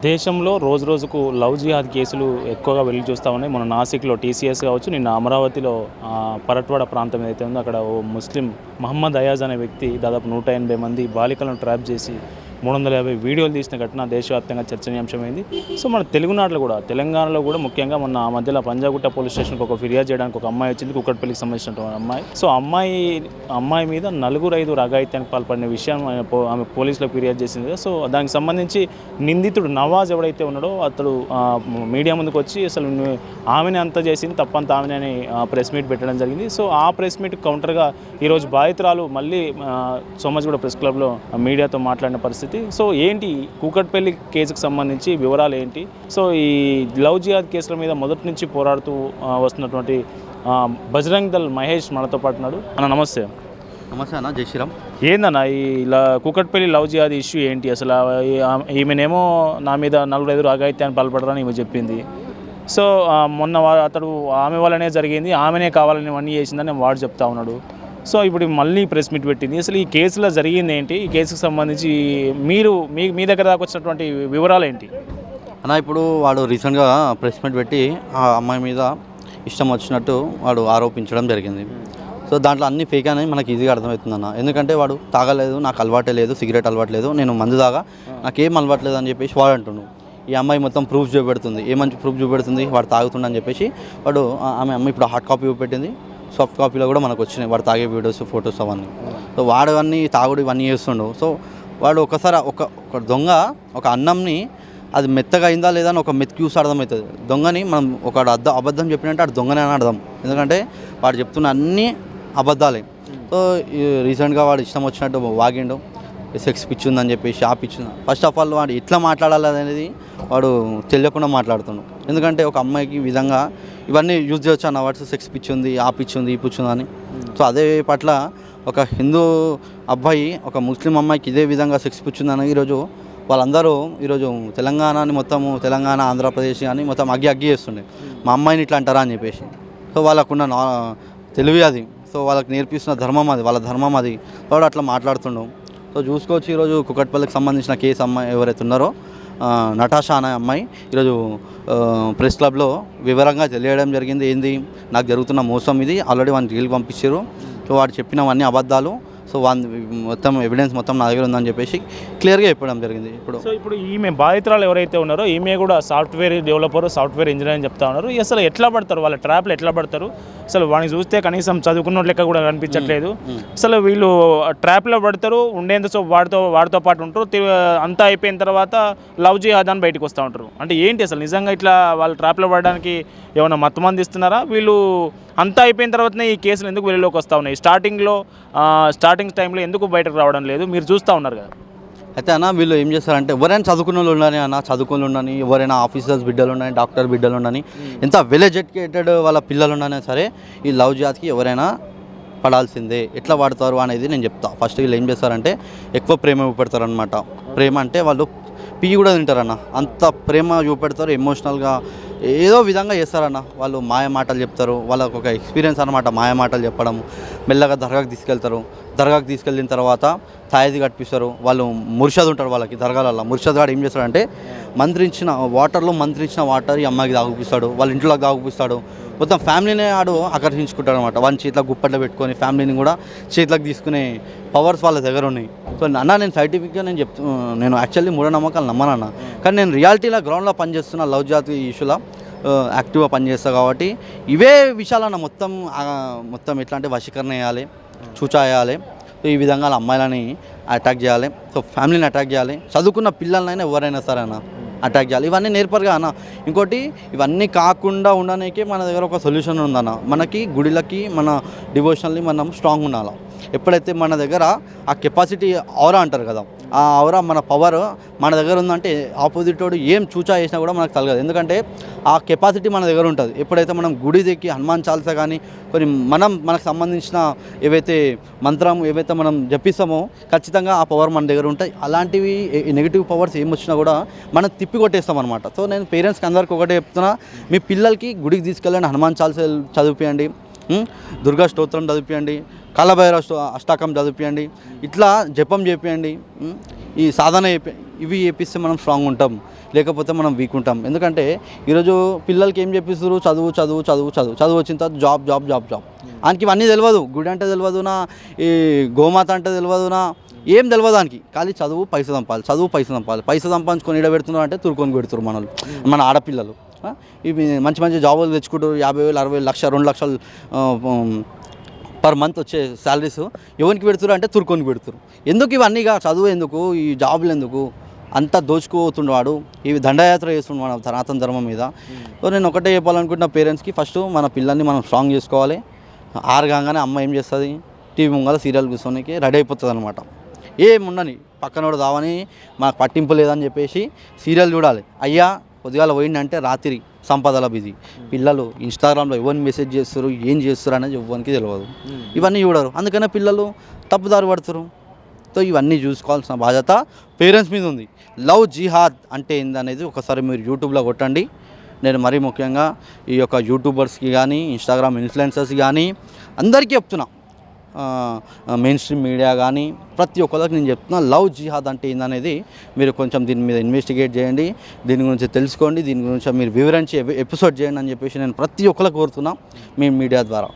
దేశంలో రోజు రోజుకు లవ్ జిహాద్ కేసులు ఎక్కువగా వెళ్లి చూస్తూ ఉన్నాయి. మన నాసిక్లో టీసీఎస్ కావచ్చు, నిన్న అమరావతిలో పరట్వాడ ప్రాంతం ఏదైతే ఉందో అక్కడ ఓ ముస్లిం మహమ్మద్ అయాజ్ అనే వ్యక్తి దాదాపు 180 మంది బాలికలను ట్రాప్ చేసి 350 వీడియోలు తీసిన ఘటన దేశవ్యాప్తంగా చర్చనీయాంశమైంది. సో మన తెలుగునాడులో కూడా, తెలంగాణలో కూడా ముఖ్యంగా మొన్న ఆ మధ్యలో పంజాగుట్ట పోలీస్ స్టేషన్కి ఒక ఫిర్యాదు చేయడానికి ఒక అమ్మాయి వచ్చింది, కుక్కట్పల్లికి సంబంధించినటువంటి అమ్మాయి. సో అమ్మాయి మీద 4-5 అఘాయిత్యానికి పాల్పడిన విషయం ఆమె పోలీసులకు ఫిర్యాదు చేసింది. సో దానికి సంబంధించి నిందితుడు నవాజ్ ఎవడైతే ఉన్నాడో అతడు మీడియా ముందుకు వచ్చి అసలు ఆమెనే అంత చేసింది, తప్పంత ఆమెనే అని ప్రెస్ మీట్ పెట్టడం జరిగింది. సో ఆ ప్రెస్ మీట్ కౌంటర్గా ఈరోజు బాధితురాలు మళ్ళీ సోమాజిగూడ ప్రెస్ క్లబ్లో మీడియాతో మాట్లాడిన పరిస్థితి. సో ఏంటి కూకట్పల్లి కేసుకు సంబంధించి వివరాలు ఏంటి? సో ఈ లవ్ జిహాద్ కేసుల మీద మొదటి నుంచి పోరాడుతూ వస్తున్నటువంటి బజరంగ్ దళ్ మహేష్ మనతో పాటు ఉన్నాడు. అన్న నమస్తే. నమస్తే అన్న, జై శ్రీరామ్. ఏందన్న ఈ కూకట్పల్లి లవ్ జిహాద్ ఇష్యూ ఏంటి అసలు? ఈమెనేమో నా మీద 4-5 అఘాయిత్యాన్ని పాల్పడరని ఈమె చెప్పింది. సో మొన్న అతడు ఆమె వల్లనే జరిగింది, ఆమెనే కావాలని ఇవన్నీ చేసిందని వాడు చెప్తా ఉన్నాడు. సో ఇప్పుడు మళ్ళీ ప్రెస్ మీట్ పెట్టింది. అసలు ఈ కేసులో జరిగింది ఏంటి? ఈ కేసుకు సంబంధించి మీ దగ్గర దాకా వచ్చినటువంటి వివరాలు ఏంటి అన్న? ఇప్పుడు వాడు రీసెంట్గా ప్రెస్ మీట్ పెట్టి ఆ అమ్మాయి మీద ఇష్టం వచ్చినట్టు వాడు ఆరోపించడం జరిగింది. సో దాంట్లో అన్ని ఫేక్ అని మనకి ఈజీగా అర్థమవుతుందన్న. ఎందుకంటే వాడు తాగలేదు, నాకు అలవాటే లేదు, సిగరెట్ అలవాటు లేదు, నేను మందు తాగా, నాకేం అలవాటు లేదు అని చెప్పేసి వాడు అంటుండు. ఈ అమ్మాయి మొత్తం ప్రూఫ్ చూపెడుతుంది, ఏమంచి ప్రూఫ్ చూపెడుతుంది, వాడు తాగుతుండని చెప్పేసి వాడు అమ్మ ఇప్పుడు హార్డ్ కాపీ చూపెట్టింది, సాఫ్ట్ కాపీలో కూడా మనకు వచ్చినాయి వాడు తాగే వీడియోస్, ఫొటోస్ అవన్నీ. సో వాడు అన్నీ తాగుడు ఇవన్నీ చేస్తుండు. సో వాడు ఒకసారి ఒక దొంగ ఒక అన్నంని అది మెత్తగా అయిందా లేదా అని ఒక మెత్క్యూస్ అర్థమవుతుంది. దొంగని మనం ఒక అబద్ధం చెప్పినట్టే ఆడు దొంగనే అని అర్థం. ఎందుకంటే వాడు చెప్తున్న అన్నీ అబద్ధాలే. సో రీసెంట్గా వాడు ఇష్టం వచ్చినట్టు వాగిండు, సెక్స్ పిచ్చి ఉందని చెప్పేసి ఆ పిచ్చి. ఫస్ట్ ఆఫ్ ఆల్ వాడు ఎట్లా మాట్లాడాలి అనేది వాడు తెలియకుండా మాట్లాడుతున్నాడు. ఎందుకంటే ఒక అమ్మాయికి ఈ విధంగా ఇవన్నీ యూజ్ చేయొచ్చు అన్న వర్డ్స్, సెక్స్ పిచ్చి ఉంది, ఆ పిచ్చి ఉంది, ఈ పిచ్చి ఉంది అని. సో అదే పట్ల ఒక హిందూ అబ్బాయి ఒక ముస్లిం అమ్మాయికి ఇదే విధంగా సెక్స్ పిచ్చి ఉందని ఈరోజు వాళ్ళందరూ ఈరోజు తెలంగాణని మొత్తము, తెలంగాణ ఆంధ్రప్రదేశ్ అని మొత్తం అగ్గి చేస్తుండే మా అమ్మాయిని ఇట్లా అంటారా అని చెప్పేసి. సో వాళ్ళకున్న తెలివి అది. సో వాళ్ళకి నేర్పిస్తున్న ధర్మం అది, వాళ్ళ ధర్మం అది. వాడు అట్లా మాట్లాడుతుండు. సో చూసుకోవచ్చు ఈరోజు కుకట్పల్లికి సంబంధించిన కేసు అమ్మాయి ఎవరైతే ఉన్నారో నటాషా అనే అమ్మాయి ఈరోజు ప్రెస్ క్లబ్లో వివరంగా తెలియడం జరిగింది. ఏంది నాకు జరుగుతున్న మోసం ఇది, ఆల్రెడీ వాడిని రీల్ పంపించారు. సో వాడు చెప్పినవన్నీ అబద్ధాలు. సో మొత్తం ఎవిడెన్స్ మొత్తం నా దగ్గర ఉందని చెప్పేసి క్లియర్గా చెప్పడం జరిగింది. ఇప్పుడు ఈమె బాధితురాలు ఎవరైతే ఉన్నారో ఈమె కూడా సాఫ్ట్వేర్ డెవలపర్, సాఫ్ట్వేర్ ఇంజనీర్ అని చెప్తా ఉన్నారు. అసలు ఎట్లా పడతారు వాళ్ళ ట్రాప్లో, ఎట్లా పడతారు? అసలు వాడిని చూస్తే కనీసం చదువుకున్న లెక్క కూడా కనిపించట్లేదు. అసలు వీళ్ళు ట్రాప్లో పడతారు, ఉండేందుకు సో వాడితో పాటు ఉంటారు, అంతా అయిపోయిన తర్వాత లవ్ జిహాద్ అని బయటకు వస్తూ ఉంటారు. అంటే ఏంటి అసలు నిజంగా ఇట్లా వాళ్ళు ట్రాప్లో పడడానికి ఏమైనా మత్తమంది ఇస్తున్నారా? వీళ్ళు అంతా అయిపోయిన తర్వాతనే ఈ కేసులు ఎందుకు వెలుగులోకి వస్తూ ఉన్నాయి? స్టార్టింగ్ టైంలో ఎందుకు బయటకు రావడం లేదు? మీరు చూస్తూ ఉన్నారు కదా. అయితే అన్న వీళ్ళు ఏం చేస్తారంటే ఎవరైనా చదువుకున్న వాళ్ళు ఉండని అన్న, చదువుకుని ఉండని, ఎవరైనా ఆఫీసర్స్ బిడ్డలు ఉండని, డాక్టర్ బిడ్డలు ఉండని, ఎంత వెల్ ఎడ్యుకేటెడ్ వాళ్ళ పిల్లలు ఉండని సరే ఈ లవ్ జిహాద్కి ఎవరైనా పడాల్సిందే. ఎట్లా పడతారు అనేది నేను చెప్తా. ఫస్ట్ వీళ్ళు ఏం చేస్తారంటే ఎక్కువ ప్రేమ చూపెడతారు అనమాట. ప్రేమ అంటే వాళ్ళు పీ కూడా తింటారన్న, అంత ప్రేమ చూపెడతారు, ఎమోషనల్గా ఏదో విధంగా చేస్తారన్న. వాళ్ళు మాయ మాటలు చెప్తారు, వాళ్ళకు ఒక ఎక్స్పీరియన్స్ అనమాట మాయ మాటలు చెప్పడం. మెల్లగా దర్గాకి తీసుకెళ్తారు, దర్గాకి తీసుకెళ్ళిన తర్వాత తాయిది కట్టిస్తారు. వాళ్ళు ముర్షద్ ఉంటారు వాళ్ళకి దర్గాలలో. ముర్షద్ గారు ఏం చేస్తాడంటే మంత్రించిన వాటర్ ఈ అమ్మాయికి తాగుపిస్తాడు, వాళ్ళ ఇంట్లోకి తాగుపిస్తాడు. మొత్తం ఫ్యామిలీనే ఆడు ఆకర్షించుకుంటాడు అనమాట. వాళ్ళ చేతిలో గుప్పట్లో పెట్టుకొని ఫ్యామిలీని కూడా చేతిలోకి తీసుకునే పవర్స్ వాళ్ళ దగ్గర ఉన్నాయి. సో అన్న నేను సైంటిఫిక్గా నేను యాక్చువల్లీ మూఢనమ్మకాలు నమ్మనన్న, కానీ నేను రియాలిటీలో గ్రౌండ్లో పనిచేస్తున్న లవ్ జిహాద్ ఇష్యూలో యాక్టివ్గా పనిచేస్తా కాబట్టి ఇవే విషయాలన్న మొత్తం ఎట్లా అంటే వశీకరణ చేయాలి, చూచా చేయాలి. సో ఈ విధంగా అమ్మాయిలని అటాక్ చేయాలి, సో ఫ్యామిలీని అటాక్ చేయాలి, చదువుకున్న పిల్లలనైనా ఎవరైనా సరే అన్న అటాక్ చేయాలి. ఇవన్నీ నేర్పరుగా అన్న. ఇంకోటి ఇవన్నీ కాకుండా ఉండడానికి మన దగ్గర ఒక సొల్యూషన్ ఉందన్న. మనకి గుడిలకి మన డివోషనల్ని మనం స్ట్రాంగ్ ఉండాలి. ఎప్పుడైతే మన దగ్గర ఆ కెపాసిటీ ఔరా అంటారు కదా, ఆ ఔరా మన పవర్ మన దగ్గర ఉందంటే ఆపోజిట్ వాడు ఏం చూచా చేసినా కూడా మనకు తగలదు. ఎందుకంటే ఆ కెపాసిటీ మన దగ్గర ఉంటుంది. ఎప్పుడైతే మనం గుడి దిక్కి హనుమాన్ చాలీసా కానీ కొన్ని మనకు సంబంధించిన ఏవైతే ఏవైతే మనం జపిస్తామో ఖచ్చితంగా ఆ పవర్ మన దగ్గర ఉంటాయి. అలాంటివి నెగిటివ్ పవర్స్ ఏం వచ్చినా కూడా మనం తిప్పి కొట్టేస్తాం అనమాట. సో నేను పేరెంట్స్కి అందరికీ ఒకటే చెప్తున్నా, మీ పిల్లలకి గుడికి తీసుకెళ్ళండి, హనుమాన్ చాలీసా చదివిపియండి, దుర్గా స్తోత్రం చదివిపియండి, కాలభైరవ అష్టాకం చదివిపియండి, ఇట్లా జపం చేపియండి. ఈ సాధన ఇవి చేపిస్తే మనం స్ట్రాంగ్ ఉంటాం, లేకపోతే మనం వీక్ ఉంటాం. ఎందుకంటే ఈరోజు పిల్లలకి ఏం చెప్పిస్తారు, చదువు చదువు చదువు చదువు చదువు వచ్చిన తర్వాత జాబ్ జాబ్ జాబ్ జాబ్. ఆయనకి ఇవన్నీ తెలియదు, గుడి అంటే తెలియదునా, ఈ గోమాత అంటే తెలియదునా, ఏం తెలియదు దానికి. ఖాళీ చదువు పైస సంపాలి, చదువు పైస సంపాలి, పైస సంపాదించుకొని ఇడబెడుతున్నారు అంటే తురుకొని పెడుతున్నారు మనలు, మన ఆడపిల్లలు. ఇవి మంచి మంచి జాబులు తెచ్చుకుంటారు, 50,000 60,000 లక్ష 2 లక్షలు పర్ మంత్ వచ్చే శాలరీస్ ఎవరికి పెడుతున్నారు అంటే తురుకొని పెడుతురు. ఎందుకు ఇవన్నీగా, చదువు ఎందుకు, ఈ జాబులు ఎందుకు, అంతా దోచుకుపోతుండవాడు. ఇవి దండయాత్ర చేస్తుండే మన సనాతన ధర్మం మీద. సో నేను ఒకటే చెప్పాలనుకుంటున్న పేరెంట్స్కి, ఫస్ట్ మన పిల్లల్ని మనం స్ట్రాంగ్ చేసుకోవాలి. 6 కాగానే అమ్మ ఏం చేస్తుంది, టీవీ ముంగల సీరియల్ కూర్చోనికి రెడీ అయిపోతుంది అనమాట. ఏముండని పక్కనోడు దావని మాకు పట్టింపు లేదని చెప్పేసి సీరియల్ చూడాలి. అయ్యా పొద్దుగాల పోయిందంటే రాత్రి సంపదల బిజీ. పిల్లలు ఇన్స్టాగ్రామ్లో ఎవరిని మెసేజ్ చేస్తారు, ఏం చేస్తారు అనేది ఎవరికి తెలియదు. ఇవన్నీ చూడరు, అందుకనే పిల్లలు తప్పుదారి పడుతురు. సో ఇవన్నీ చూసుకోవాల్సిన బాధ్యత పేరెంట్స్ మీద ఉంది. లవ్ జిహాద్ అంటే ఏందనేది ఒకసారి మీరు యూట్యూబ్లో కొట్టండి. నేను మరీ ముఖ్యంగా ఈ యొక్క యూట్యూబర్స్కి కానీ, ఇన్స్టాగ్రామ్ ఇన్ఫ్లుయెన్సర్స్కి కానీ అందరికీ చెప్తున్నా, మెయిన్ స్ట్రీమ్ మీడియా కానీ ప్రతి ఒక్కరికి నేను చెప్తున్నా, లవ్ జిహాద్ అంటే ఏందనేది మీరు కొంచెం దీని మీద ఇన్వెస్టిగేట్ చేయండి, దీని గురించి తెలుసుకోండి, దీని గురించి మీరు వివరించి ఎపిసోడ్ చేయండి అని చెప్పేసి నేను ప్రతి ఒక్కరికి కోరుతున్నా మీ మీడియా ద్వారా.